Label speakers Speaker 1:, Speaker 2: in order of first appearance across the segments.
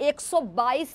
Speaker 1: 122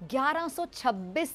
Speaker 1: 1126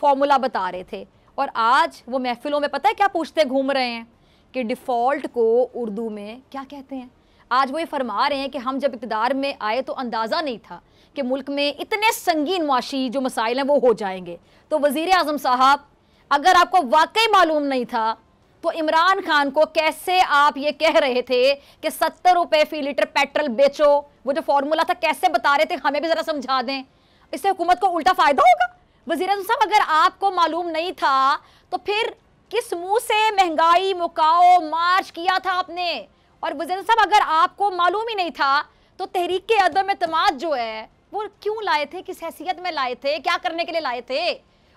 Speaker 1: formula بتا رہے تھے، اور آج وہ محفلوں میں پتہ ہے کیا پوچھتے گھوم رہے ہیں کہ ڈیفالٹ کو اردو میں کیا کہتے ہیں۔ آج وہ یہ فرما رہے ہیں کہ ہم جب اقتدار میں آئے تو اندازہ نہیں تھا کہ ملک میں اتنے سنگین معاشی جو مسائل ہیں وہ ہو جائیں گے۔ تو وزیر اعظم صاحب، اگر آپ کو واقعی معلوم نہیں تھا تو عمران خان کو کیسے آپ یہ کہہ رہے تھے کہ 70 روپے فی لیٹر پیٹرول بیچو؟ وہ جو فارمولا تھا کیسے بتا رہے تھے، ہمیں بھی ذرا سمجھا دیں، اس سے حکومت کو الٹا فائدہ ہوگا۔ وزیر اعظم صاحب، اگر آپ کو معلوم نہیں تھا تو پھر کس منہ سے مہنگائی مکاؤ مارچ کیا تھا آپ نے؟ اور وزیر اعظم صاحب، اگر آپ کو معلوم ہی نہیں تھا تو تحریک عدم اعتماد جو ہے وہ کیوں لائے تھے، کس حیثیت میں لائے تھے، کیا کرنے کے لیے لائے تھے؟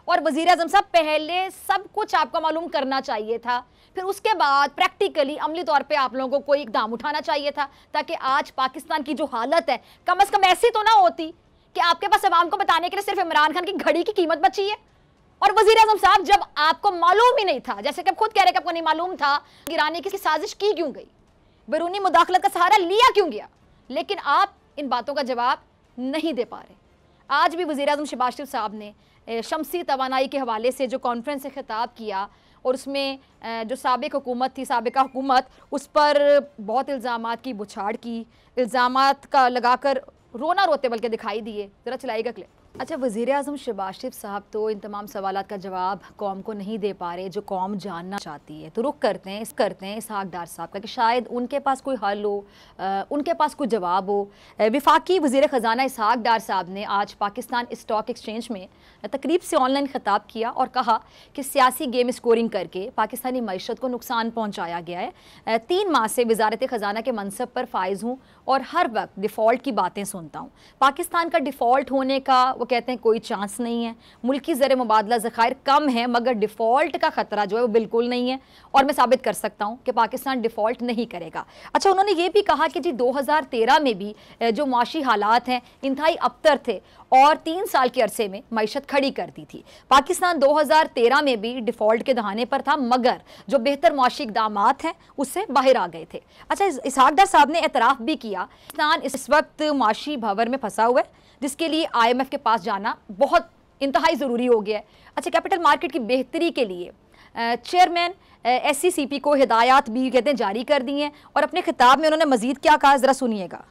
Speaker 1: اور وزیر اعظم صاحب، پہلے سب کچھ آپ کو معلوم کرنا چاہیے تھا، پھر اس کے بعد پریکٹیکلی عملی طور پہ آپ لوگوں کو کوئی اقدام اٹھانا چاہیے تھا، تاکہ آج پاکستان کی جو حالت ہے کم از کم ایسی تو نہ ہوتی کہ آپ کے پاس عوام کو بتانے کے لیے صرف عمران خان کی گھڑی کی قیمت بچی ہے۔ اور وزیر اعظم صاحب، جب آپ کو معلوم ہی نہیں تھا، جیسے کہ آپ خود کہہ رہے کہ آپ کو نہیں معلوم تھا، گرانے کی سازش کی کیوں گئی، بیرونی مداخلت کا سہارا لیا کیوں گیا؟ لیکن آپ ان باتوں کا جواب نہیں دے پا رہے۔ آج بھی وزیر اعظم شہباز شریف صاحب نے شمسی توانائی کے حوالے سے جو کانفرنس سے خطاب کیا، اور اس میں جو سابق حکومت تھی، سابقہ حکومت، اس پر بہت الزامات کی بچھاڑ کی، الزامات کا لگا کر رونا روتے بلکہ دکھائی دیے۔ ذرا چلائے گا کلپ۔ اچھا، وزیر اعظم شہباز شریف صاحب تو ان تمام سوالات کا جواب قوم کو نہیں دے پا رہے جو قوم جاننا چاہتی ہے، تو رخ کرتے ہیں اسحاق ڈار صاحب کا کہ شاید ان کے پاس کوئی حل ہو، ان کے پاس کوئی جواب ہو۔ وفاقی وزیر خزانہ اسحاق ڈار صاحب نے آج پاکستان اسٹاک ایکسچینج میں تقریب سے آن لائن خطاب کیا اور کہا کہ سیاسی گیم اسکورنگ کر کے پاکستانی معیشت کو نقصان پہنچایا گیا ہے۔ 3 ماہ سے وزارت خزانہ کے منصب پر فائز ہوں اور ہر وقت ڈیفالٹ کی باتیں سنتا ہوں۔ پاکستان کا ڈیفالٹ ہونے کا وہ کہتے ہیں کوئی چانس نہیں ہے، ملکی زر مبادلہ ذخائر کم ہیں، مگر ڈیفالٹ کا خطرہ جو ہے وہ بالکل نہیں ہے، اور میں ثابت کر سکتا ہوں کہ پاکستان ڈیفالٹ نہیں کرے گا۔ اچھا، انہوں نے یہ بھی کہا کہ جی 2013 میں بھی جو معاشی حالات ہیں انتہائی ابتر تھے اور 3 سال کے عرصے میں معیشت کھڑی کر دی تھی۔ پاکستان 2013 میں بھی ڈیفالٹ کے دہانے پر تھا، مگر جو بہتر معاشی اقدامات ہیں اس سے باہر آ گئے تھے۔ اچھا، اسحاق ڈار صاحب نے اعتراف بھی کیا پاکستان اس وقت معاشی بھنور میں پھنسا ہوا ہے، جس کے لیے IMF کے پاس جانا بہت انتہائی ضروری ہو گیا ہے۔ اچھا، کیپٹل مارکیٹ کی بہتری کے لیے چیئرمین SCCP کو ہدایات بھی کہتے ہیں جاری کر دی ہیں، اور اپنے خطاب میں انہوں نے مزید کیا کہا، ذرا سنیے گا۔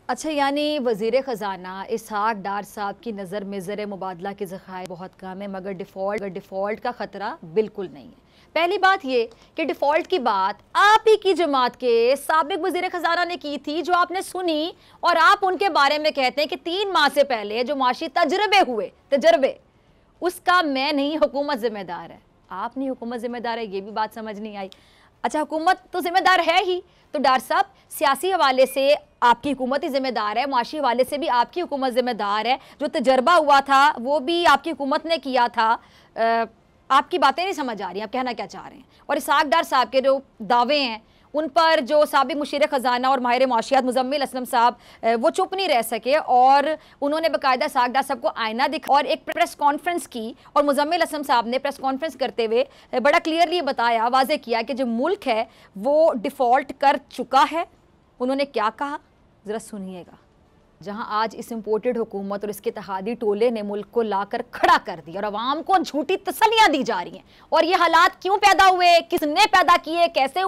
Speaker 1: اچھا، یعنی وزیر خزانہ اسحاق ڈار صاحب کی نظر میں زر مبادلہ کے ذخائر بہت کم ہے، مگر ڈیفالٹ کا خطرہ بالکل نہیں ہے۔ پہلی بات یہ کہ ڈیفالٹ کی بات آپ ہی کی جماعت کے سابق وزیر خزانہ نے کی تھی، جو آپ نے سنی، اور آپ ان کے بارے میں کہتے ہیں کہ 3 ماہ سے پہلے جو معاشی تجربے اس کا میں نہیں، حکومت ذمہ دار ہے۔ آپ نہیں، حکومت ذمہ دار ہے، یہ بھی بات سمجھ نہیں آئی۔ اچھا، حکومت تو ذمہ دار ہے ہی، تو ڈار صاحب سیاسی حوالے سے آپ کی حکومت ہی ذمہ دار ہے، معاشی حوالے سے بھی آپ کی حکومت ذمہ دار ہے، جو تجربہ ہوا تھا وہ بھی آپ کی حکومت نے کیا تھا۔ آپ کی باتیں نہیں سمجھ آ رہی ہیں، آپ کہنا کیا چاہ رہے ہیں؟ اور اسحاق ڈار صاحب کے جو دعوے ہیں ان پر جو سابق مشیر خزانہ اور ماہر معاشیات مزمل اسلم صاحب وہ چپ نہیں رہ سکے، اور انہوں نے باقاعدہ اسحاق ڈار صاحب کو آئینہ دکھا اور ایک پریس کانفرنس کی، اور مزمل اسلم صاحب نے پریس کانفرنس کرتے ہوئے بڑا کلیئرلی بتایا، واضح کیا کہ جو ملک ہے وہ ڈیفالٹ کر چکا ہے۔ انہوں نے کیا کہا، ذرا سنیے گا۔ جہاں آج اس امپورٹڈ حکومت اور اس کے اتحادی ٹولے نے ملک کو لا کر کھڑا کر دیا اور عوام کو جھوٹی تسلیاں دی جا رہی ہیں، اور یہ حالات کیوں پیدا ہوئے، کس نے پیدا کیے، کیسے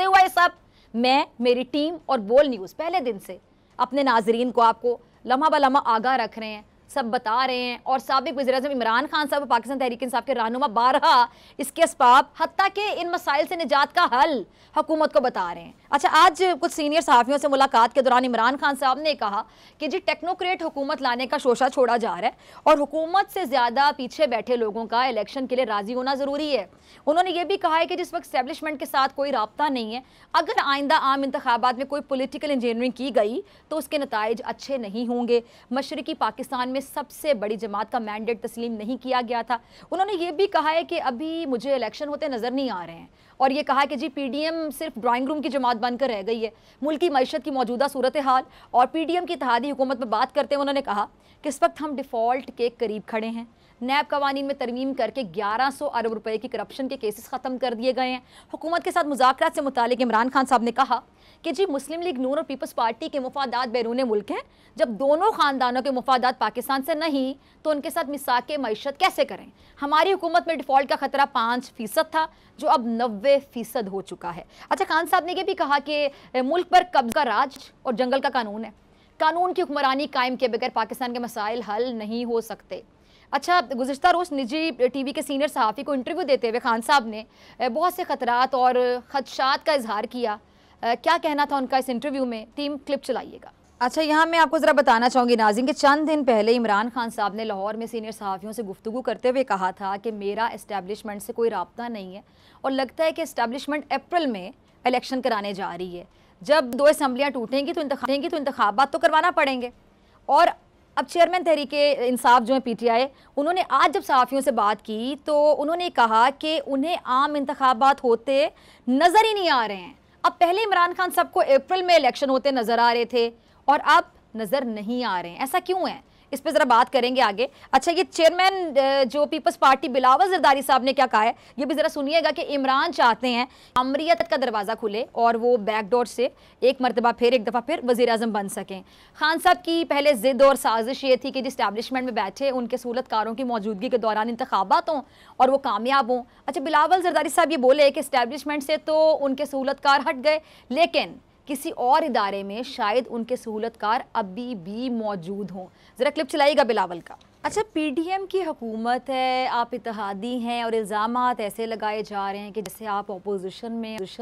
Speaker 1: ہوا یہ سب، میں، میری ٹیم اور بول نیوز پہلے دن سے اپنے ناظرین کو، آپ کو لمحہ بلمحہ آگاہ رکھ رہے ہیں، سب بتا رہے ہیں، اور سابق وزیر اعظم عمران خان صاحب اور پاکستان تحریک انصاف کے رہنما بارہا اس کے اسباب حتیٰ کہ ان مسائل سے نجات کا حل حکومت کو بتا رہے ہیں۔ اچھا، آج کچھ سینئر صحافیوں سے ملاقات کے دوران عمران خان صاحب نے کہا کہ جی ٹیکنوکریٹ حکومت لانے کا شوشہ چھوڑا جا رہا ہے، اور حکومت سے زیادہ پیچھے بیٹھے لوگوں کا الیکشن کے لیے راضی ہونا ضروری ہے۔ انہوں نے یہ بھی کہا ہے کہ جس وقت اسٹیبلشمنٹ کے ساتھ کوئی رابطہ نہیں ہے، اگر آئندہ عام انتخابات میں کوئی پولیٹیکل انجینئرنگ کی گئی تو اس کے نتائج اچھے نہیں ہوں گے۔ مشرقی پاکستان میں سب سے بڑی جماعت کا مینڈیٹ تسلیم نہیں کیا گیا تھا۔ انہوں نے یہ بھی کہا ہے کہ ابھی مجھے الیکشن ہوتے نظر نہیں آ رہے ہیں، اور یہ کہا کہ جی PDM صرف ڈرائنگ روم کی جماعت بن کر رہ گئی ہے۔ ملکی معیشت کی موجودہ صورتحال اور PDM کی اتحادی حکومت میں بات کرتے ہیں انہوں نے کہا کہ اس وقت ہم ڈیفالٹ کے قریب کھڑے ہیں، نیب قوانین میں ترمیم کر کے 1100 ارب روپے کی کرپشن کے کیسز ختم کر دیے گئے ہیں۔ حکومت کے ساتھ مذاکرات سے متعلق عمران خان صاحب نے کہا کہ جی مسلم لیگ نون اور پیپلز پارٹی کے مفادات بیرون ملک ہیں، جب دونوں خاندانوں کے مفادات پاکستان سے نہیں تو ان کے ساتھ میثاق معیشت کیسے کریں؟ ہماری حکومت میں ڈیفالٹ کا خطرہ 5% تھا جو اب 90% ہو چکا ہے۔ اچھا، خان صاحب نے یہ بھی کہا کہ ملک پر قبضہ کا راج اور جنگل کا قانون ہے، قانون کی حکمرانی قائم کے بغیر پاکستان کے مسائل حل نہیں ہو سکتے۔ اچھا، گزشتہ روز نجی ٹی وی کے سینئر صحافی کو انٹرویو دیتے ہوئے خان صاحب نے بہت سے خطرات اور خدشات کا اظہار کیا۔ کیا کہنا تھا ان کا اس انٹرویو میں؟ ٹیم کلپ چلائیے گا۔ اچھا، یہاں میں آپ کو ذرا بتانا چاہوں گی ناظرین کہ چند دن پہلے عمران خان صاحب نے لاہور میں سینئر صحافیوں سے گفتگو کرتے ہوئے کہا تھا کہ میرا اسٹیبلشمنٹ سے کوئی رابطہ نہیں ہے اور لگتا ہے کہ اسٹیبلشمنٹ اپریل میں الیکشن کرانے جا رہی ہے، جب 2 اسمبلیاں ٹوٹیں گی تو انتخابات تو کروانا پڑیں گے۔ اور اب چیئرمین تحریک انصاف جو ہیں پی ٹی آئی، انہوں نے آج جب صحافیوں سے بات کی تو انہوں نے کہا کہ انہیں عام انتخابات ہوتے نظر ہی نہیں آ رہے ہیں۔ اب پہلے عمران خان صاحب کو اپریل میں الیکشن ہوتے نظر آ رہے تھے اور اب نظر نہیں آ رہے ہیں، ایسا کیوں ہے؟ اس پہ ذرا بات کریں گے آگے۔ اچھا، یہ چیئرمین جو پیپلز پارٹی بلاول زرداری صاحب نے کیا کہا ہے یہ بھی ذرا سنیے گا کہ عمران چاہتے ہیں امریت کا دروازہ کھلے اور وہ بیک ڈور سے ایک دفعہ پھر وزیر اعظم بن سکیں۔ خان صاحب کی پہلے ضد اور سازش یہ تھی کہ جس اسٹیبلشمنٹ میں بیٹھے ان کے سہولت کاروں کی موجودگی کے دوران انتخابات ہوں اور وہ کامیاب ہوں۔ اچھا، بلاول زرداری صاحب یہ بولے کہ اسٹیبلشمنٹ سے تو ان کے سہولت کار ہٹ گئے لیکن کسی اور ادارے میں شاید ان کے سہولت کار ابھی بھی موجود ہوں۔ ذرا کلپ چلائیے گا بلاول کا۔ اچھا، پی ڈی ایم کی حکومت ہے، آپ اتحادی ہیں اور الزامات ایسے لگائے جا رہے ہیں کہ جیسے آپ اپوزیشن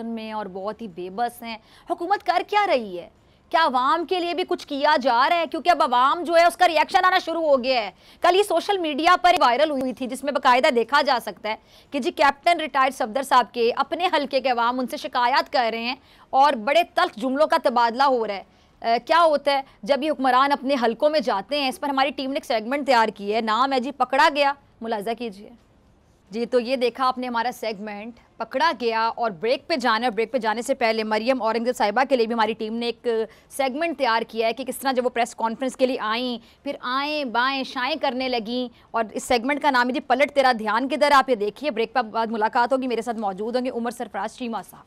Speaker 1: میں اور بہت ہی بے بس ہیں۔ حکومت کر کیا رہی ہے؟ کیا عوام کے لیے بھی کچھ کیا جا رہا ہے؟ کیونکہ اب عوام جو ہے اس کا ریاکشن آنا شروع ہو گیا ہے۔ کل یہ سوشل میڈیا پر وائرل ہوئی تھی جس میں باقاعدہ دیکھا جا سکتا ہے کہ جی کیپٹن ریٹائرڈ صفدر صاحب کے اپنے حلقے کے عوام ان سے شکایات کر رہے ہیں اور بڑے تلخ جملوں کا تبادلہ ہو رہا ہے۔ کیا ہوتا ہے جب یہ حکمران اپنے حلقوں میں جاتے ہیں؟ اس پر ہماری ٹیم نے ایک سیگمنٹ تیار کی ہے، نام ہے جی پکڑا گیا، ملاحظہ کیجئے جی۔ تو یہ دیکھا آپ نے ہمارا سیگمنٹ پکڑا گیا، اور بریک پہ جانا ہے۔ بریک پہ جانے سے پہلے مریم اورنگزیب صاحبہ کے لیے بھی ہماری ٹیم نے ایک سیگمنٹ تیار کیا ہے کہ کس طرح جب وہ پریس کانفرنس کے لیے آئیں پھر آئیں بائیں شائیں کرنے لگیں، اور اس سیگمنٹ کا نام ہے جی پلٹ تیرا دھیان کدھر۔ آپ یہ دیکھیے، بریک پہ بعد ملاقات ہوگی، میرے ساتھ موجود ہوں گے عمر سرفراز چیمہ صاحب۔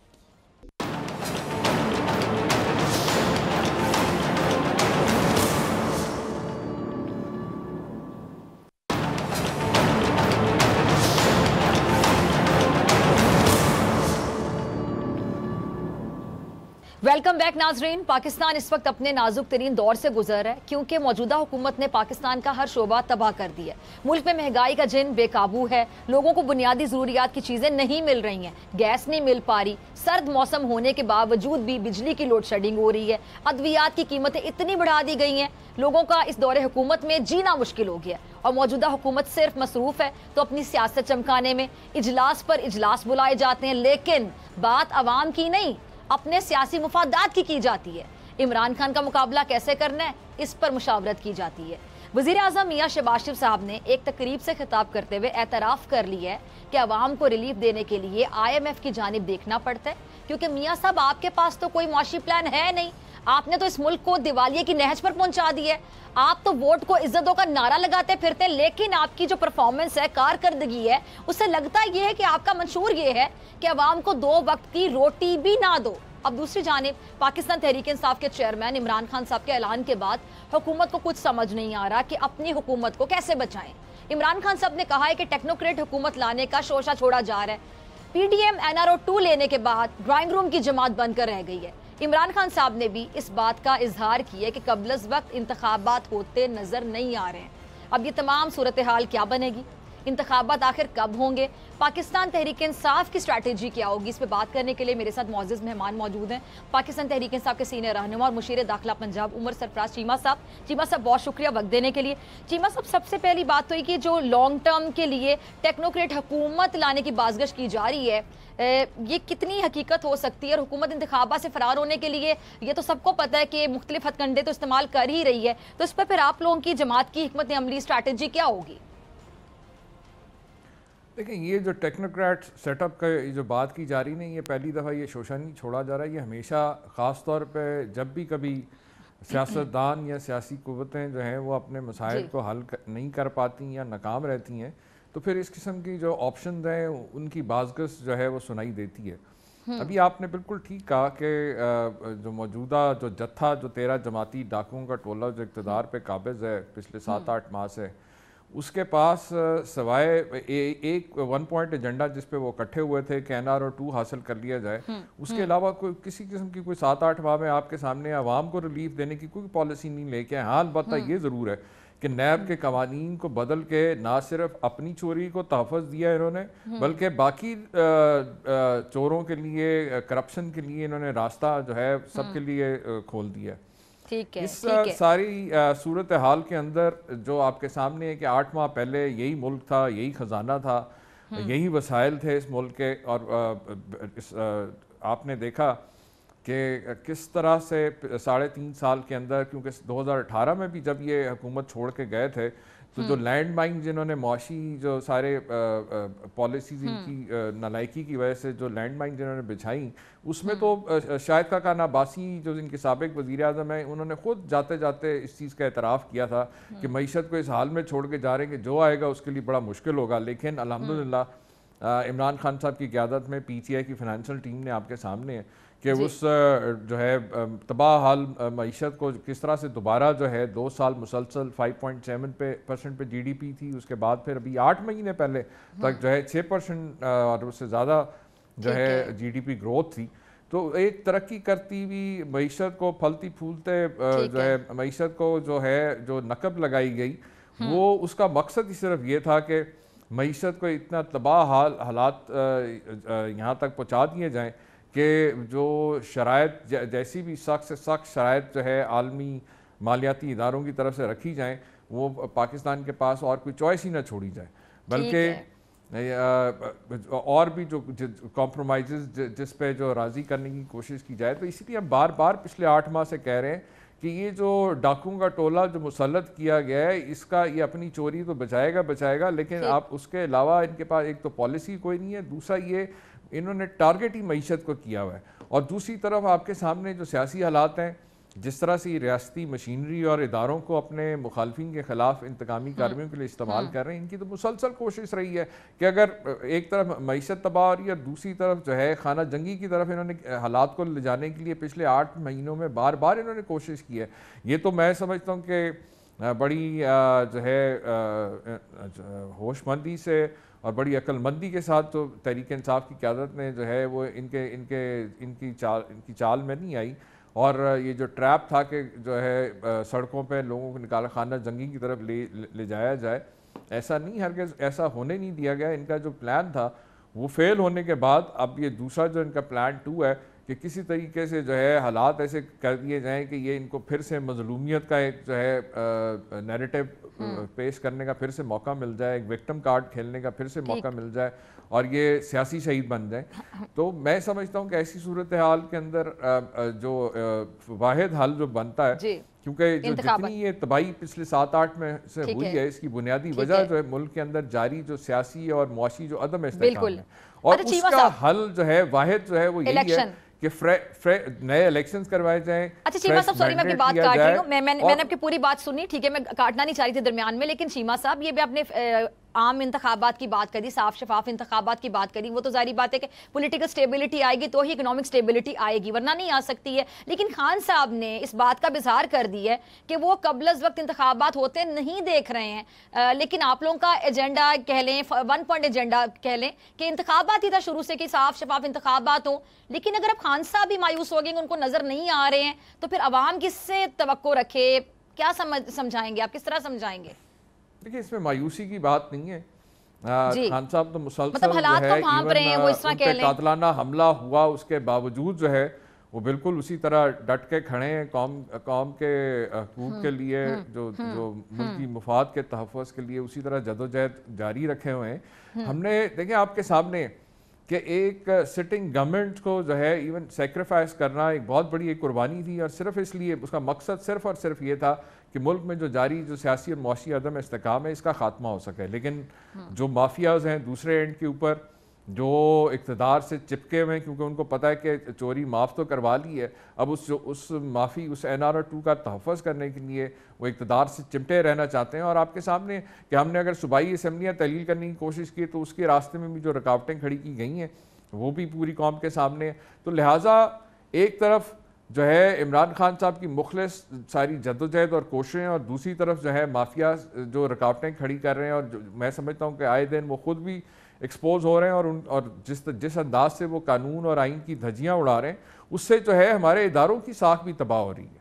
Speaker 1: ویلکم بیک ناظرین۔ پاکستان اس وقت اپنے نازک ترین دور سے گزر رہا ہے کیونکہ موجودہ حکومت نے پاکستان کا ہر شعبہ تباہ کر دیا ہے۔ ملک میں مہنگائی کا جن بے قابو ہے، لوگوں کو بنیادی ضروریات کی چیزیں نہیں مل رہی ہیں، گیس نہیں مل پا رہی، سرد موسم ہونے کے باوجود بھی بجلی کی لوڈ شیڈنگ ہو رہی ہے، ادویات کی قیمتیں اتنی بڑھا دی گئی ہیں، لوگوں کا اس دور حکومت میں جینا مشکل ہو گیا ہے، اور موجودہ حکومت صرف مصروف ہے تو اپنی سیاست چمکانے میں اجلاس پر اجلاس بلائے جاتے ہیں، لیکن بات عوام کی نہیں، اپنے سیاسی مفادات کی جاتی ہے۔ عمران خان کا مقابلہ کیسے کرنا ہے اس پر مشاورت کی جاتی ہے۔ وزیر اعظم میاں شہباز شریف صاحب نے ایک تقریب سے خطاب کرتے ہوئے اعتراف کر لیا ہے کہ عوام کو ریلیف دینے کے لیے IMF کی جانب دیکھنا پڑتا ہے، کیونکہ میاں صاحب آپ کے پاس تو کوئی معاشی پلان ہے نہیں، آپ نے تو اس ملک کو دیوالیے کی نہج پر پہنچا دی ہے، آپ تو ووٹ کو عزتوں کا نعرہ لگاتے پھرتے ہیں، لیکن آپ کی جو پرفارمنس ہے، کارکردگی ہے، اس سے لگتا یہ ہے کہ آپ کا منشور یہ ہے کہ عوام کو 2 وقت کی روٹی بھی نہ دو۔ اب دوسری جانب پاکستان تحریک انصاف کے چیئرمین عمران خان صاحب کے اعلان کے بعد حکومت کو کچھ سمجھ نہیں آ رہا کہ اپنی حکومت کو کیسے بچائیں۔ عمران خان صاحب نے کہا ہے کہ ٹیکنوکریٹ حکومت لانے کا شوشہ چھوڑا جا رہا ہے، پی ڈی ایم NRO 2 لینے کے بعد ڈرائنگ روم کی جماعت بن کر رہ گئی ہے۔ عمران خان صاحب نے بھی اس بات کا اظہار کیا کہ قبل از وقت انتخابات ہوتے نظر نہیں آ رہے ہیں۔ اب یہ تمام صورتحال کیا بنے گی؟ انتخابات آخر کب ہوں گے؟ پاکستان تحریک انصاف کی اسٹریٹجی کیا ہوگی؟ اس پہ بات کرنے کے لیے میرے ساتھ معزز مہمان موجود ہیں، پاکستان تحریک انصاف کے سینئر رہنما اور مشیر داخلہ پنجاب عمر سرفراز چیمہ صاحب۔ چیمہ صاحب بہت شکریہ وقت دینے کے لیے۔ چیمہ صاحب، سب سے پہلی بات تو یہ کہ جو لانگ ٹرم کے لیے ٹیکنوکریٹ حکومت لانے کی بازگشت کی جا رہی ہے، یہ کتنی حقیقت ہو سکتی ہے؟ اور حکومت انتخابات سے فرار ہونے کے لیے یہ تو سب کو پتہ ہے کہ مختلف ہتھ کنڈے تو استعمال کر ہی رہی ہے، تو اس پہ پھر آپ لوگوں کی جماعت کی حکمت عملی اسٹریٹجی کیا ہوگی؟
Speaker 2: دیکھیں، یہ جو ٹیکنوکریٹ سیٹ اپ کا جو بات کی جا رہی ہے، یہ پہلی دفعہ یہ شوشہ نہیں چھوڑا جا رہا ہے، یہ ہمیشہ خاص طور پہ جب بھی کبھی سیاستدان یا سیاسی قوتیں جو ہیں وہ اپنے مسائل کو حل نہیں کر پاتی یا ناکام رہتی ہیں تو پھر اس قسم کی جو آپشنز ہیں ان کی بازگشت جو ہے وہ سنائی دیتی ہے. ابھی آپ نے بالکل ٹھیک کہا کہ جو موجودہ جو جتھا جو 13 جماعتی ڈاکوؤں کا ٹولہ جو اقتدار پہ قابض ہے پچھلے 7-8 ماہ سے، اس کے پاس سوائے ایک 1 پوائنٹ ایجنڈا جس پہ وہ اکٹھے ہوئے تھے کہ NR اور 2 حاصل کر لیا جائے، اس کے علاوہ کوئی کسی قسم کی کوئی 7-8 ماہ میں آپ کے سامنے عوام کو ریلیف دینے کی کوئی پالیسی نہیں لے کے آئے. ہاں البتہ یہ ضرور ہے کہ نیب کے قوانین کو بدل کے نہ صرف اپنی چوری کو تحفظ دیا انہوں نے بلکہ باقی چوروں کے لیے، کرپشن کے لیے انہوں نے راستہ جو ہے سب کے لیے کھول دیا. اس ساری صورتحال کے اندر جو آپ کے سامنے ہے کہ 8 ماہ پہلے یہی ملک تھا، یہی خزانہ تھا، یہی وسائل تھے اس ملک کے، اور آپ نے دیکھا کہ کس طرح سے 3.5 سال کے اندر، کیونکہ 2018 میں بھی جب یہ حکومت چھوڑ کے گئے تھے تو جو لینڈ مائن جنہوں نے معاشی جو سارے پالیسیز ان کی نالائکی کی وجہ سے جو لینڈ مائن جنہوں نے بچھائیں، اس میں تو شاہد کاکان عباسی جو ان کے سابق وزیر اعظم ہیں انہوں نے خود جاتے جاتے اس چیز کا اعتراف کیا تھا کہ معیشت کو اس حال میں چھوڑ کے جا رہے ہیں کہ جو آئے گا اس کے لیے بڑا مشکل ہوگا. لیکن الحمدللہ عمران خان صاحب کی قیادت میں PTI کی فائنینشل ٹیم نے آپ کے سامنے ہے کہ اس جو ہے تباہ حال معیشت کو کس طرح سے دوبارہ جو ہے 2 سال مسلسل 5.7% پہ GDP تھی، اس کے بعد پھر ابھی 8 مہینے پہلے تک جو ہے 6% اور اس سے زیادہ جو ہے GDP گروتھ تھی. تو ایک ترقی کرتی ہوئی معیشت کو پھلتی پھولتے جو ہے معیشت کو جو ہے جو نقب لگائی گئی، وہ اس کا مقصد ہی صرف یہ تھا کہ معیشت کو اتنا تباہ حالات یہاں تک پہنچا دیے جائیں کہ جو شرائط جیسی بھی سخت سے سخت شرائط جو ہے عالمی مالیاتی اداروں کی طرف سے رکھی جائیں، وہ پاکستان کے پاس اور کوئی چوائس ہی نہ چھوڑی جائے، بلکہ اور بھی جو کمپرومائزز جس پہ جو راضی کرنے کی کوشش کی جائے. تو اسی لیے ہم بار بار پچھلے 8 ماہ سے کہہ رہے ہیں کہ یہ جو ڈاکوؤں کا ٹولہ جو مسلط کیا گیا ہے، اس کا یہ اپنی چوری تو بچائے گا لیکن آپ اس کے علاوہ ان کے پاس ایک تو پالیسی کوئی نہیں ہے، دوسرا یہ انہوں نے ٹارگٹ ہی معیشت کو کیا ہوا ہے. اور دوسری طرف آپ کے سامنے جو سیاسی حالات ہیں، جس طرح سے ریاستی مشینری اور اداروں کو اپنے مخالفین کے خلاف انتقامی کارروائیوں کے لیے استعمال کر رہے ہیں، ان کی تو مسلسل کوشش رہی ہے کہ اگر ایک طرف معیشت تباہ ہو رہی ہے اور دوسری طرف جو ہے خانہ جنگی کی طرف انہوں نے حالات کو لے جانے کے لیے پچھلے 8 مہینوں میں بار بار انہوں نے کوشش کی ہے. یہ تو میں سمجھتا ہوں کہ بڑی جو ہے ہوش مندی سے اور بڑی عقل مندی کے ساتھ تو تحریک انصاف کی قیادت نے جو ہے وہ ان کی چال میں نہیں آئی. اور یہ جو ٹریپ تھا کہ جو ہے سڑکوں پہ لوگوں کو نکالا خانہ جنگی کی طرف لے جایا جائے، ایسا نہیں، ہرگز ایسا ہونے نہیں دیا گیا. ان کا جو پلان تھا وہ فیل ہونے کے بعد اب یہ دوسرا جو ان کا پلان 2 ہے کہ کسی طریقے سے جو ہے حالات ایسے کر دیے جائیں کہ یہ ان کو پھر سے مظلومیت کا ایک جو ہے نیریٹو پیش کرنے کا پھر سے موقع مل جائے، ایک وکٹم کارڈ کھیلنے کا پھر سے موقع مل جائے اور یہ سیاسی شہید بن جائیں. تو میں سمجھتا ہوں کہ ایسی صورتحال کے اندر جو واحد حل جو بنتا ہے، کیونکہ جو جتنی یہ تباہی پچھلے 7-8 میں سے ہوئی ہے، اس کی بنیادی وجہ جو ہے ملک کے اندر جاری جو سیاسی اور معاشی جو عدم استحکام ہے، اور اس کا حل جو ہے واحد جو ہے وہ یہی ہے کہ نئے الیکشنز کروائے جائیں.
Speaker 1: اچھا شیما صاحب، سوری میں آپ کی بات کاٹ رہی ہوں، میں نے آپ کی پوری بات سنی، ٹھیک ہے، میں کاٹنا نہیں چاہ رہی تھی درمیان میں، لیکن شیما صاحب یہ بھی آپ نے عام انتخابات کی بات کری، صاف شفاف انتخابات کی بات کری، وہ تو ظاہری بات ہے کہ پولیٹیکل سٹیبلٹی آئے گی تو ہی اکنامک سٹیبلٹی آئے گی، ورنہ نہیں آ سکتی ہے. لیکن خان صاحب نے اس بات کا بھی اظہار کر دیا ہے کہ وہ قبل از وقت انتخابات ہوتے نہیں دیکھ رہے ہیں، لیکن آپ لوگوں کا ایجنڈا کہہ لیں، 1 پوائنٹ ایجنڈا کہہ لیں کہ انتخابات ہی تھا شروع سے کہ صاف شفاف انتخابات ہوں. لیکن اگر اب خان صاحب بھی مایوس ہو گئے، ان کو نظر نہیں آ رہے ہیں، تو پھر عوام کس سے توقع رکھے؟ کیا سمجھائیں گے آپ، کس طرح سمجھائیں گے؟
Speaker 2: دیکھیں اس میں مایوسی کی بات نہیں ہے. خان صاحب تو مسلسل قاتلانہ حملہ ہوا، اس کے باوجود جو ہے وہ بالکل اسی طرح ڈٹ کے کھڑے ہیں قوم کے حقوق کے لیے، جو ملکی مفاد کے تحفظ کے لیے اسی طرح جدوجہد جاری رکھے ہوئے ہیں. ہم نے دیکھیں آپ کے سامنے کہ ایک سٹنگ گورنمنٹ کو جو ہے ایون سیکریفائز کرنا ایک بہت بڑی ایک قربانی تھی، اور صرف اس لیے اس کا مقصد صرف اور صرف یہ تھا کہ ملک میں جو جاری جو سیاسی اور معاشی عدم استحکام ہے اس کا خاتمہ ہو سکے. لیکن جو مافیاز ہیں دوسرے اینڈ کے اوپر، جو اقتدار سے چپکے ہوئے ہیں کیونکہ ان کو پتہ ہے کہ چوری معاف تو کروا لی ہے، اب اس معافی اس NRO2 کا تحفظ کرنے کے لیے وہ اقتدار سے چمٹے رہنا چاہتے ہیں. اور آپ کے سامنے کہ ہم نے اگر صوبائی اسمبلیاں تحلیل کرنے کی کوشش کی تو اس کے راستے میں بھی جو رکاوٹیں کھڑی کی گئی ہیں وہ بھی پوری قوم کے سامنے ہیں. تو لہٰذا ایک طرف جو ہے عمران خان صاحب کی مخلص ساری جدوجہد اور کوششیں، اور دوسری طرف جو ہے مافیا جو رکاوٹیں کھڑی کر رہے ہیں، اور میں سمجھتا ہوں کہ آئے دن وہ خود بھی ایکسپوز ہو رہے ہیں، اور جس انداز سے وہ قانون اور آئین کی دھجیاں اڑا رہے ہیں اس سے جو ہے ہمارے اداروں کی ساکھ بھی تباہ ہو رہی ہے.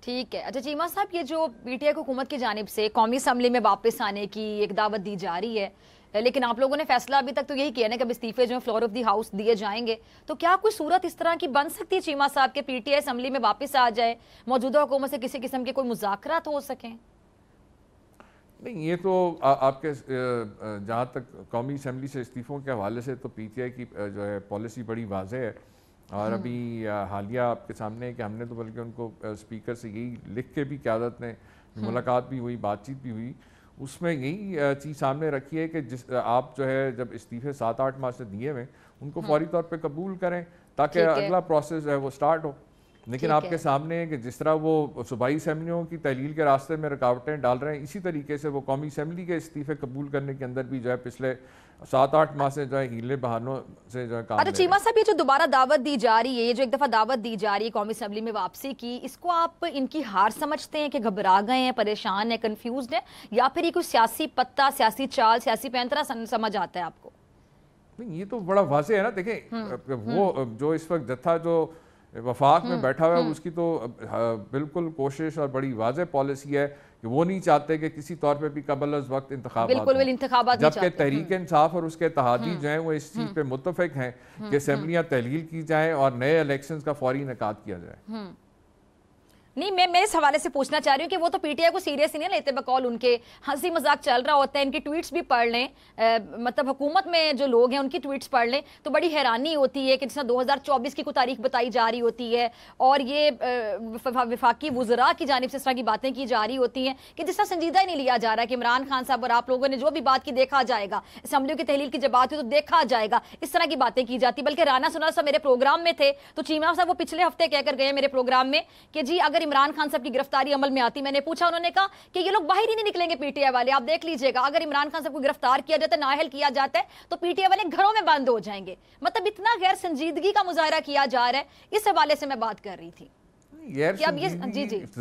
Speaker 1: ٹھیک ہے. اچھا چیمہ صاحب، یہ جو PTI حکومت کی جانب سے قومی اسمبلی میں واپس آنے کی ایک دعوت دی جا رہی ہے، لیکن آپ لوگوں نے فیصلہ ابھی تک تو یہی کیا نا کہ اب استعفے جو ہیں فلور آف دی ہاؤس دیے جائیں گے، تو کیا کوئی صورت اس طرح کی بن سکتی ہے چیمہ صاحب کہ PTI اسمبلی میں واپس آ جائے، موجودہ حکومت سے کسی قسم کے کوئی مذاکرات ہو سکیں؟
Speaker 2: نہیں، یہ تو آپ کے جہاں تک قومی اسمبلی سے استعفوں کے حوالے سے تو PTI کی جو ہے پالیسی بڑی واضح ہے، اور ابھی حالیہ آپ کے سامنے ہے کہ ہم نے تو بلکہ ان کو اسپیکر سے یہی لکھ کے بھی قیادت نے ملاقات بھی ہوئی، بات چیت بھی ہوئی، اس میں یہی چیز سامنے رکھی ہے کہ آپ جو ہے جب استعفے 7-8 ماہ سے دیے ہوئے ان کو فوری طور پہ قبول کریں تاکہ اگلا پروسیس ہے وہ سٹارٹ ہو. لیکن آپ کے سامنے ہے کہ جس طرح وہ صوبائی اسمبلیوں کی تحلیل کے راستے میں رکاوٹیں ڈال رہے ہیں، اسی طریقے سے وہ قومی اسمبلی کے استعفے قبول کرنے کے اندر بھی جو ہے پچھلے 7-8 ماہ سے جو ہے ہیلے بہانوں سے جو ہے کام.
Speaker 1: اچھا چیمہ صاحب، یہ جو دوبارہ دعوت دی جا رہی ہے، یہ جو ایک دفعہ دعوت دی جا رہی ہے قومی اسمبلی میں واپسی کی، اس کو آپ ان کی ہار سمجھتے ہیں کہ گھبرا گئے ہیں، پریشان ہیں، کنفیوزڈ ہیں، یا پھر یہ کوئی سیاسی پتہ، سیاسی چال، سیاسی پینترا سمجھ آتا ہے آپ کو؟
Speaker 2: نہیں، یہ تو بڑا واضح ہے نا. دیکھیں وہ جو اس وقت جتھا جو وفاق میں بیٹھا ہوا ہے اس کی تو بالکل کوشش اور بڑی واضح پالیسی ہے کہ وہ نہیں چاہتے کہ کسی طور پہ بھی قبل از وقت انتخابات، جبکہ تحریک انصاف اور اس کے اتحادی جو ہیں وہ اس چیز پہ متفق ہیں کہ اسمبلیاں تحلیل کی جائیں اور نئے الیکشنز کا فوری انعقاد کیا جائے.
Speaker 1: نہیں، میں اس حوالے سے پوچھنا چاہ رہی ہوں کہ وہ تو PTI کو سیریس نہیں لیتے، بقول ان کے ہنسی مذاق چل رہا ہوتا ہے. ان کی ٹویٹس بھی پڑھ لیں، مطلب حکومت میں جو لوگ ہیں ان کی ٹویٹس پڑھ لیں تو بڑی حیرانی ہوتی ہے کہ جس طرح 2024 کی کوئی تاریخ بتائی جا رہی ہوتی ہے، اور یہ وفاقی وزراء کی جانب سے اس طرح کی باتیں کی جا رہی ہوتی ہیں کہ جس طرح سنجیدہ ہی نہیں لیا جا رہا کہ عمران خان صاحب اور آپ لوگوں نے جو بھی بات کی دیکھا جائے گا، اسمبلیوں کی تحلیل کی جب بات ہوئی تو دیکھا جائے گا، اس طرح کی باتیں کی جاتی. بلکہ رانا سنار صاحب میرے پروگرام میں تھے تو چیمہ صاحب وہ پچھلے ہفتے کہہ کر گئے میرے پروگرام میں کہ جی اگر عمران خان صاحب کی گرفتاری عمل میں آتی، میں نے پوچھا، انہوں نے کہا کہ یہ لوگ باہر ہی نہیں نکلیں گے PTI والے، آپ دیکھ لیجئے گا اگر عمران خان صاحب کو گرفتار کیا جاتا ہے، نااہل کیا جاتا ہے تو PTI والے گھروں میں بند ہو جائیں گے. مطلب اتنا غیر سنجیدگی کا مظاہرہ کیا جا رہا ہے، اس حوالے سے میں بات کر رہی تھی.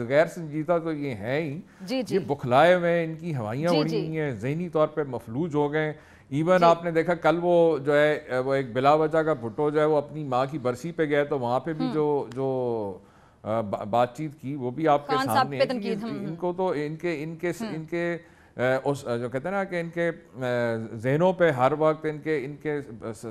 Speaker 2: غیر سنجیدہ تو یہ ہے ہی، یہ بکھلائے ہوئے، ان کی ہوائیاں اڑی ہوئی ہیں، ذہنی طور پہ مفلوج ہو گئے. ایون آپ نے دیکھا کل وہ جو ہے وہ ایک بلا وجہ کا بھٹو جو ہے وہ اپنی ماں کی برسی پہ گیا تو وہاں پہ بھی جو بات چیت کی وہ بھی آپ کے سامنے ہے. ان کو تو ان کے جو کہتے ہیں نا کہ ان کے ذہنوں پہ ہر وقت ان کے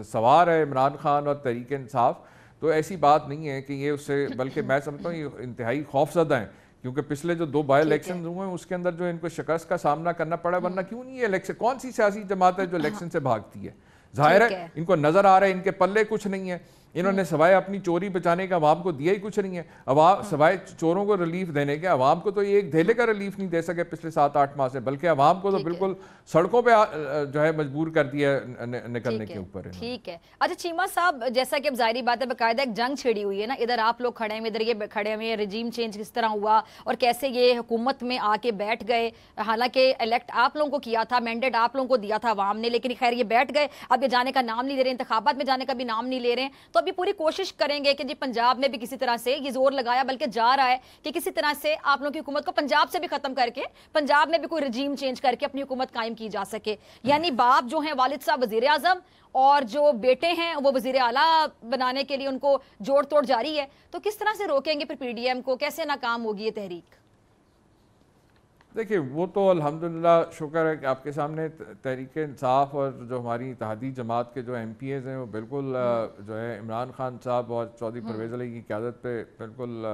Speaker 2: سوار ہے عمران خان اور تحریک انصاف. تو ایسی بات نہیں ہے کہ یہ اس سے، بلکہ میں سمجھتا ہوں یہ انتہائی خوف زدہ ہیں کیونکہ پچھلے جو 2 بائی الیکشن ہوئے ہیں اس کے اندر جو ان کو شکست کا سامنا کرنا پڑا، ورنہ کیوں نہیں یہ الیکشن، کون سی سیاسی جماعت ہے جو الیکشن سے بھاگتی ہے؟ ظاہر ہے ان کو نظر آ رہا ہے ان کے پلے کچھ نہیں ہے، انہوں نے سوائے اپنی چوری بچانے کا عوام کو دیا ہی کچھ نہیں ہے. عوام سوائے چوروں کو ریلیف دینے کے عوام کو تو یہ ایک دھیلے کا ریلیف نہیں دے سکے پچھلے 7-8 ماہ سے، بلکہ عوام کو تو بالکل سڑکوں پہ جو ہے مجبور کر دیا نکلنے کے اوپر.
Speaker 1: ٹھیک ہے. اچھا چیمہ صاحب، جیسا کہ اب ظاہری بات ہے باقاعدہ ایک جنگ چھڑی ہوئی ہے نا، ادھر آپ لوگ کھڑے ہیں، ادھر یہ کھڑے ہوئے ہیں، رجیم چینج کس طرح ہوا اور کیسے یہ حکومت میں آ کے بیٹھ گئے، حالانکہ الیکٹ آپ لوگوں کو کیا تھا، مینڈیٹ آپ لوگوں کو دیا تھا عوام نے، لیکن خیر یہ بیٹھ گئے، اب یہ جانے کا نام نہیں لے رہے، انتخابات میں جانے کا بھی نام نہیں لے رہے ہیں. تو ابھی پوری کوشش کریں گے کہ جی پنجاب میں بھی کسی طرح سے یہ زور لگایا، بلکہ جا رہا ہے کہ کسی طرح سے آپ لوگوں کی حکومت کو پنجاب سے بھی ختم کر کے پنجاب میں بھی کوئی رجیم چینج کر کے اپنی حکومت قائم کی جا سکے. یعنی باپ جو ہیں والد صاحب وزیر اعظم اور جو بیٹے ہیں وہ وزیر اعلیٰ بنانے کے لیے ان کو جوڑ توڑ جاری ہے. تو کس طرح سے روکیں گے پھر PDM کو، کیسے ناکام ہوگی یہ تحریک؟
Speaker 2: دیکھیں وہ تو الحمدللہ شکر ہے کہ آپ کے سامنے تحریک انصاف اور جو ہماری اتحادی جماعت کے جو MPAs ہیں وہ بالکل جو ہے عمران خان صاحب اور چودھری پرویز علی کی قیادت پہ بالکل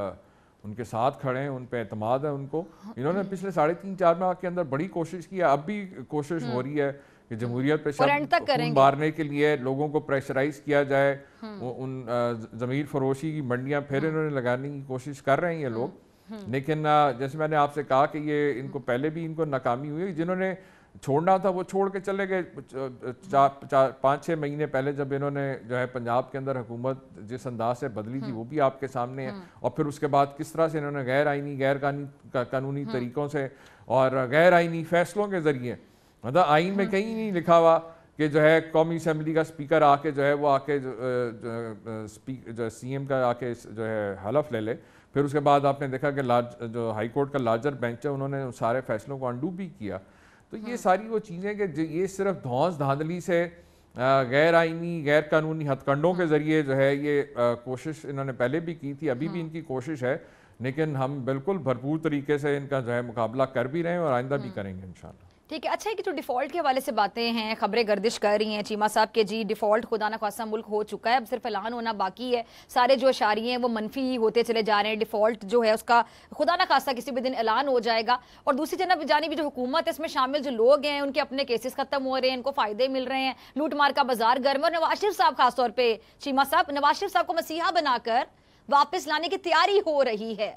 Speaker 2: ان کے ساتھ کھڑے ہیں، ان پہ اعتماد ہے ان کو. انہوں نے پچھلے 3.5-4 ماہ کے اندر بڑی کوشش کی ہے، اب بھی کوشش ہو رہی ہے کہ جمہوریت پہ خون مارنے کے لیے لوگوں کو پریشرائز کیا جائے. ان ضمیر فروشی کی منڈیاں پھر انہوں نے لگانے کی کوشش کر رہے ہیں یہ لوگ. لیکن جیسے میں نے آپ سے کہا کہ یہ ان کو پہلے بھی ان کو ناکامی ہوئی، جنہوں نے چھوڑنا تھا وہ چھوڑ کے چلے گئے. 5-6 مہینے پہلے جب انہوں نے جو ہے پنجاب کے اندر حکومت جس انداز سے بدلی تھی وہ بھی آپ کے سامنے ہے, اور پھر اس کے بعد کس طرح سے انہوں نے غیر آئینی غیر قانونی طریقوں سے اور غیر آئینی فیصلوں کے ذریعے, مطلب آئین میں کہیں نہیں لکھا ہوا کہ جو ہے قومی اسمبلی کا سپیکر آ کے جو ہے وہ آ کے جو سی ایم کا آ کے جو ہے حلف لے لے. پھر اس کے بعد آپ نے دیکھا کہ جو ہائی کورٹ کا لارجر بینچ ہے انہوں نے سارے فیصلوں کو انڈو بھی کیا. تو یہ ساری وہ چیزیں کہ یہ صرف دھونس دھاندلی سے غیر آئینی غیر قانونی ہتھ کنڈوں کے ذریعے جو ہے یہ کوشش انہوں نے پہلے بھی کی تھی, ابھی بھی ان کی کوشش ہے, لیکن ہم بالکل بھرپور طریقے سے ان کا جو ہے مقابلہ کر بھی رہے ہیں اور آئندہ بھی کریں گے انشاءاللہ.
Speaker 1: ٹھیک ہے. اچھا ہے کہ جو ڈیفالٹ کے حوالے سے باتیں ہیں, خبریں گردش کر رہی ہیں چیمہ صاحب کہ جی ڈیفالٹ خدا نہ خواستہ ملک ہو چکا ہے, اب صرف اعلان ہونا باقی ہے. سارے جو اشاریے ہیں وہ منفی ہوتے چلے جا رہے ہیں, ڈیفالٹ جو ہے اس کا خدا نہ خواستہ کسی بھی دن اعلان ہو جائے گا. اور دوسری جانب جو حکومت ہے اس میں شامل جو لوگ ہیں ان کے اپنے کیسز ختم ہو رہے ہیں, ان کو فائدے مل رہے ہیں, لوٹ مار کا بازار گرم ہے. اور نواز شریف صاحب خاص طور پہ چیمہ صاحب, نواز شریف صاحب کو مسیحا بنا کر واپس لانے کی تیاری ہو رہی ہے.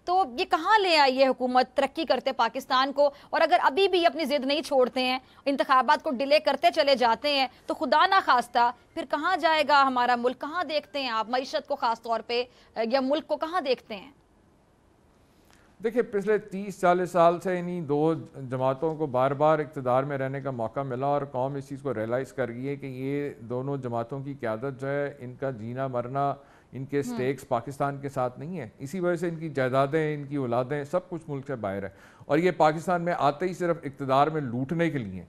Speaker 1: تو یہ کہاں لے آئی ہے حکومت ترقی کرتے پاکستان کو؟ اور اگر ابھی بھی اپنی ضد نہیں چھوڑتے ہیں, انتخابات کو ڈیلے کرتے چلے جاتے ہیں, تو خدا نہ خواستہ پھر کہاں جائے گا ہمارا ملک؟ کہاں دیکھتے ہیں آپ معیشت کو خاص طور پہ, یا ملک کو کہاں دیکھتے ہیں؟
Speaker 2: دیکھیں پچھلے 30-40 سال سے انہی دو جماعتوں کو بار بار اقتدار میں رہنے کا موقع ملا, اور قوم اس چیز کو ریئلائز کر گئی ہے کہ یہ دونوں جماعتوں کی قیادت جو ہے ان کا جینا مرنا, ان کے سٹیکس پاکستان کے ساتھ نہیں ہے. اسی وجہ سے ان کی جائیدادیں, ان کی اولادیں سب کچھ ملک سے باہر ہے, اور یہ پاکستان میں آتے ہی صرف اقتدار میں لوٹنے کے لیے.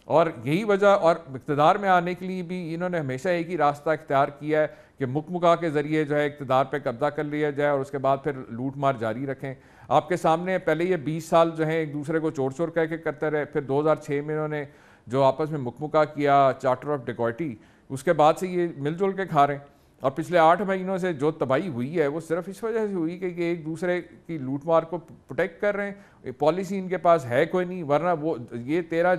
Speaker 2: اور یہی وجہ, اور اقتدار میں آنے کے لیے بھی انہوں نے ہمیشہ ایک ہی راستہ اختیار کیا ہے کہ مکا کے ذریعے جو ہے اقتدار پہ قبضہ کر لیا جائے اور اس کے بعد پھر لوٹ مار جاری رکھیں. آپ کے سامنے پہلے یہ 20 سال جو ہیں ایک دوسرے کو چور چور کہہ کے کرتے رہے, پھر 2006 میں انہوں نے جو آپس میں مکا کیا چارٹر آف ڈیکوائٹی, اس کے بعد سے یہ مل جل کے کھا رہے ہیں. اور پچھلے 8 مہینوں سے جو تباہی ہوئی ہے وہ صرف اس وجہ سے ہوئی کہ ایک دوسرے کی لوٹ مار کو پروٹیکٹ کر رہے ہیں. پالیسی ان کے پاس ہے کوئی نہیں, ورنہ وہ یہ 13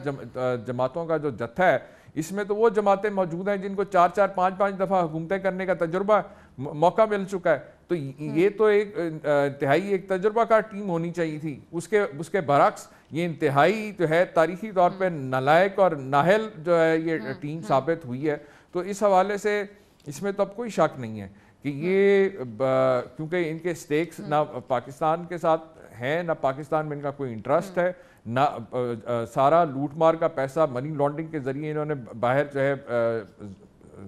Speaker 2: جماعتوں کا جو جتھا ہے اس میں تو وہ جماعتیں موجود ہیں جن کو 4-4 5-5 دفعہ حکومتیں کرنے کا تجربہ موقع مل چکا ہے. تو یہ تو ایک انتہائی ایک تجربہ کار ٹیم ہونی چاہیے تھی. اس کے برعکس یہ انتہائی جو ہے تاریخی طور پہ نالائق اور نااہل جو ہے یہ ٹیم ثابت ہوئی ہے. تو اس حوالے سے اس میں تو اب کوئی شک نہیں ہے کہ یہ کیونکہ ان کے سٹیکس نہ پاکستان کے ساتھ ہیں, نہ پاکستان میں ان کا کوئی انٹرسٹ ہے, نہ سارا لوٹ مار کا پیسہ منی لانڈرنگ کے ذریعے انہوں نے باہر جو ہے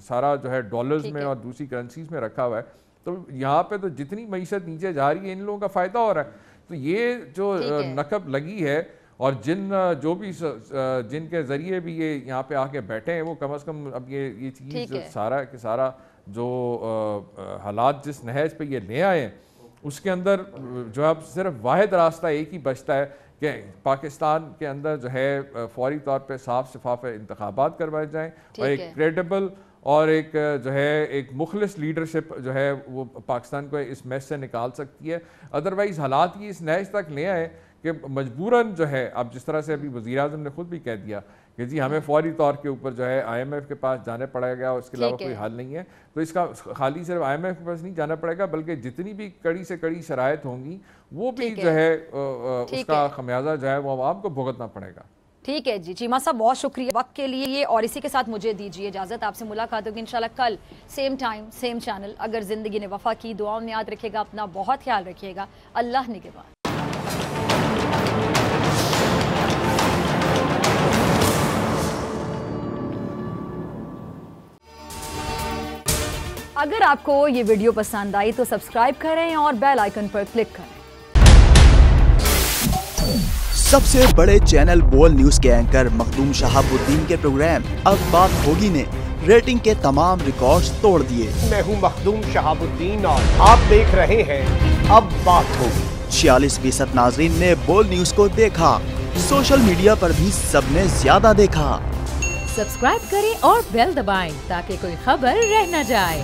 Speaker 2: سارا جو ہے ڈالرز میں اور دوسری کرنسیز میں رکھا ہوا ہے. تو یہاں پہ تو جتنی معیشت نیچے جا رہی ہے ان لوگوں کا فائدہ ہو رہا ہے. تو یہ جو نقب لگی ہے, اور جن کے ذریعے بھی یہ یہاں پہ آ کے بیٹھے ہیں, وہ کم از کم اب یہ چیز سارا جو حالات جس نہج پہ یہ لے آئے ہیں اس کے اندر جو اب صرف واحد راستہ ایک ہی بچتا ہے کہ پاکستان کے اندر جو ہے فوری طور پہ صاف شفاف انتخابات کروائے جائیں, اور ایک کریڈیبل اور ایک جو ہے ایک مخلص لیڈرشپ جو ہے وہ پاکستان کو اس میس سے نکال سکتی ہے. ادروائز حالات یہ اس نہج تک لے آئے کہ مجبوراً جو ہے اب جس طرح سے ابھی وزیر اعظم نے خود بھی کہہ دیا کہ جی ہمیں فوری طور کے اوپر جو ہے IMF کے پاس جانے پڑے گا, اس کے علاوہ کوئی حل نہیں ہے. تو اس کا خالی صرف IMF کے پاس نہیں جانا پڑے گا, بلکہ جتنی بھی کڑی سے کڑی شرائط ہوں گی وہ بھی جو ہے اس کا خمیازہ جو ہے وہ عوام کو بھگتنا پڑے گا.
Speaker 1: ٹھیک ہے جی چیمہ صاحب, بہت شکریہ وقت کے لیے, اور اسی کے ساتھ مجھے دیجیے اجازت. آپ سے ملاقات ہوگی انشاءاللہ کل سیم ٹائم سیم چینل. اگر زندگی نے وفا کی, دعاؤں میں یاد رکھیے گا, اپنا بہت خیال رکھیے گا. اللہ نگہبان. اگر آپ کو یہ ویڈیو پسند آئی تو سبسکرائب کریں اور بیل آئیکن پر کلک کریں.
Speaker 3: سب سے بڑے چینل بول نیوز کے اینکر مخدوم شہاب الدین کے پروگرام اب بات ہوگی نے ریٹنگ کے تمام ریکارڈز توڑ دیے.
Speaker 4: میں ہوں مخدوم شہاب الدین اور آپ دیکھ رہے ہیں اب بات ہوگی.
Speaker 3: 46% ناظرین نے بول نیوز کو دیکھا. سوشل میڈیا پر بھی سب نے زیادہ دیکھا.
Speaker 5: سبسکرائب کریں اور بیل دبائیں تاکہ کوئی خبر رہ نہ جائے.